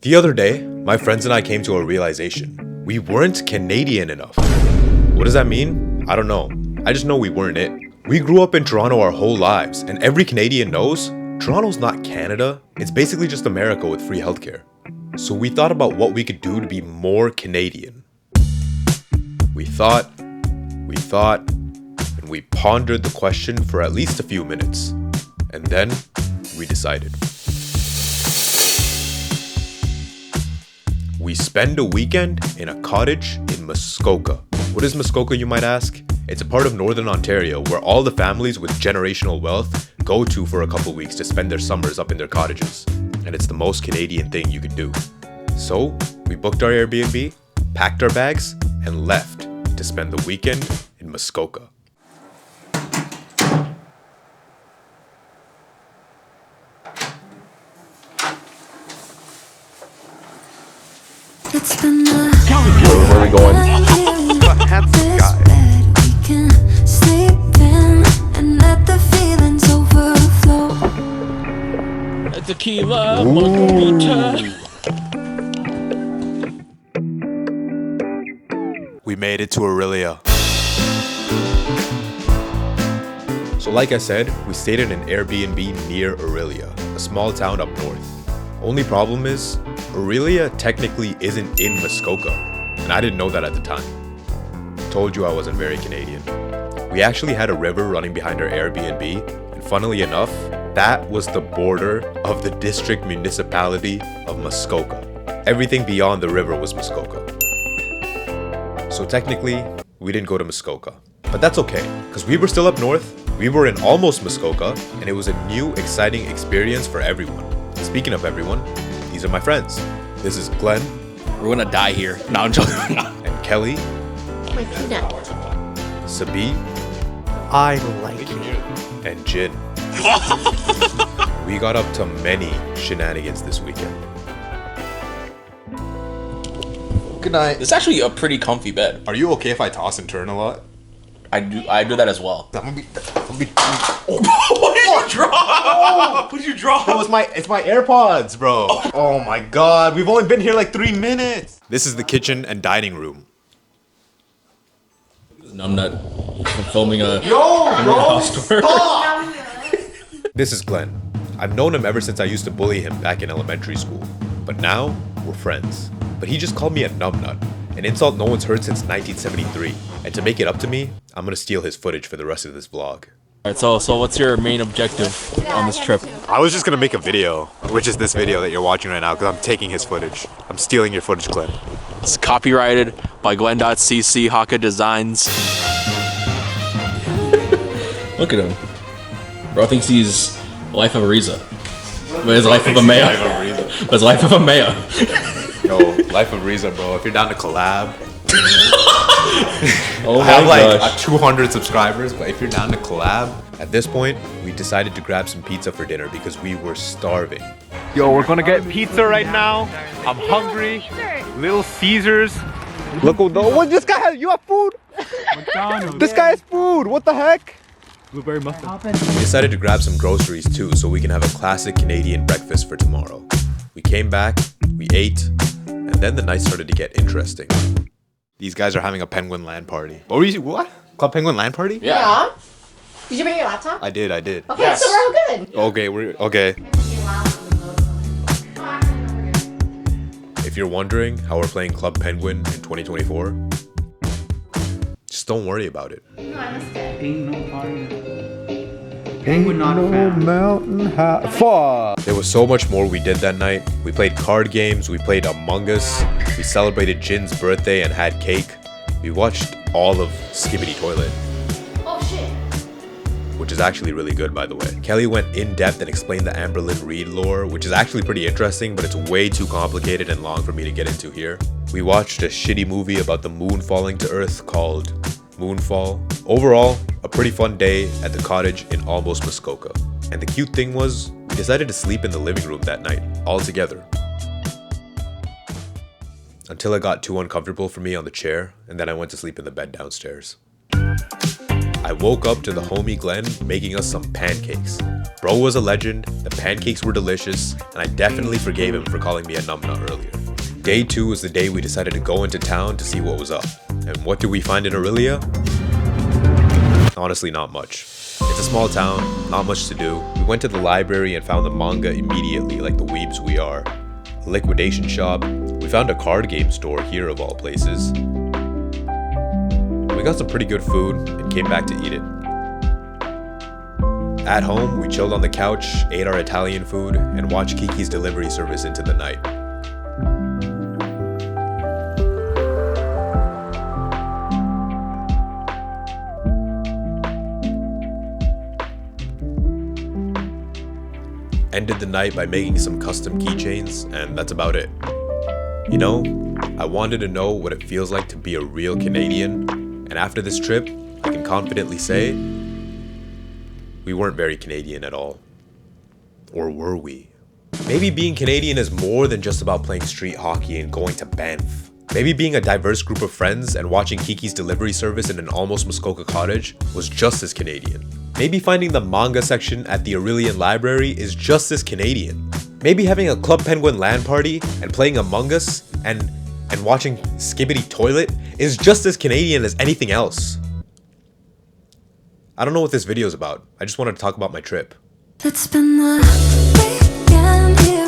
The other day, my friends and I came to a realization. We weren't Canadian enough. What does that mean? I don't know. I just know we weren't it. We grew up in Toronto our whole lives, and every Canadian knows Toronto's not Canada. It's basically just America with free healthcare. So we thought about what we could do to be more Canadian. We thought, and we pondered the question for at least a few minutes. And then we decided. We spend a weekend in a cottage in Muskoka. What is Muskoka, you might ask? It's a part of Northern Ontario where all the families with generational wealth go to for a couple weeks to spend their summers up in their cottages. And it's the most Canadian thing you could do. So, we booked our Airbnb, packed our bags, and left to spend the weekend in Muskoka. It's been a Where are we going? handsome guy. We can sleep in and let the feelings overflow. Tequila, margarita. We made it to Aurelia. So like I said, we stayed in an Airbnb near Aurelia, a small town up north. Only problem is, Aurelia technically isn't in Muskoka, and I didn't know that at the time. Told you I wasn't very Canadian. We actually had a river running behind our Airbnb, and funnily enough, that was the border of the district municipality of Muskoka. Everything beyond the river was Muskoka. So technically, we didn't go to Muskoka. But that's okay, because we were still up north, we were in almost Muskoka, and it was a new, exciting experience for everyone. Speaking of everyone, these are my friends. This is Glenn. We're gonna die here. No, I'm joking. And Kelly. My peanut. Sabi. I like it. And Jin. We got up to many shenanigans this weekend. Good night. It's actually a pretty comfy bed. Are you okay if I toss and turn a lot? I do that as well. I'm gonna be What did you drop? What did you drop? Bro, it's my AirPods, bro. Oh my god, we've only been here like 3 minutes. This is the kitchen and dining room. Numbnut filming a house tour. No. This is Glenn. I've known him ever since I used to bully him back in elementary school. But now, we're friends. But he just called me a numbnut, an insult no one's heard since 1973. And to make it up to me, I'm gonna steal his footage for the rest of this vlog. Alright, so what's your main objective on this trip? I was just gonna make a video, which is this video that you're watching right now, because I'm taking his footage. I'm stealing your footage, Glenn. It's copyrighted by Glenn.cc Haka Designs. Look at him. Bro thinks he's Life of Ariza. But it's Life of Ameya. But it's Life of Ameya. Yo, Life of Riza, bro. If you're down to collab. Oh I have my like gosh. 200 subscribers, but if you're down to collab, at this point, we decided to grab some pizza for dinner because we were starving. Yo, we're gonna get pizza right now. I'm hungry. Little Caesars. Look, what this guy has? You have food? McDonald's. This guy has food. What the heck? Blueberry muffin. We decided to grab some groceries too so we can have a classic Canadian breakfast for tomorrow. We came back, we ate, and then the night started to get interesting. These guys are having a penguin land party. What? Club Penguin land party? Yeah. Did you bring your laptop? I did. Okay, Yes. so we're all good. Okay. If you're wondering how we're playing Club Penguin in 2024, just don't worry about it. No, I missed it. Ain't no party. Penguin not found. Mountain high. Fuck. There was so much more we did that night. We played card games, we played Among Us, we celebrated Jin's birthday and had cake. We watched all of Skibbity Toilet, Oh shit. which is actually really good, by the way. Kelly went in depth and explained the Amberlynn Reid lore, which is actually pretty interesting, but it's way too complicated and long for me to get into here. We watched a shitty movie about the moon falling to Earth called Moonfall. Overall, a pretty fun day at the cottage in almost Muskoka. And the cute thing was, we decided to sleep in the living room that night, all together. Until it got too uncomfortable for me on the chair, and then I went to sleep in the bed downstairs. I I woke up to the homie Glenn making us some pancakes. Bro was a legend, the pancakes were delicious, and I definitely forgave him for calling me a numbnut earlier. Day 2 was the day we decided to go into town to see what was up. And what did we find in Aurelia? Honestly, not much. It's a small town, not much to do. We went to the library and found the manga immediately, like the weebs we are. A liquidation shop. We found a card game store here of all places. We got some pretty good food and came back to eat it. At home, we chilled on the couch, ate our Italian food, and watched Kiki's delivery service into the night. Ended the night by making some custom keychains, and that's about it. You know, I wanted to know what it feels like to be a real Canadian, and after this trip, I can confidently say, we weren't very Canadian at all. Or were we? Maybe being Canadian is more than just about playing street hockey and going to Banff. Maybe being a diverse group of friends and watching Kiki's delivery service in an almost Muskoka cottage was just as Canadian. Maybe finding the manga section at the Aurelian Library is just as Canadian. Maybe having a Club Penguin LAN party and playing Among Us and watching Skibbity Toilet is just as Canadian as anything else. I don't know what this video is about. I just wanted to talk about my trip. Let's spend the weekend here.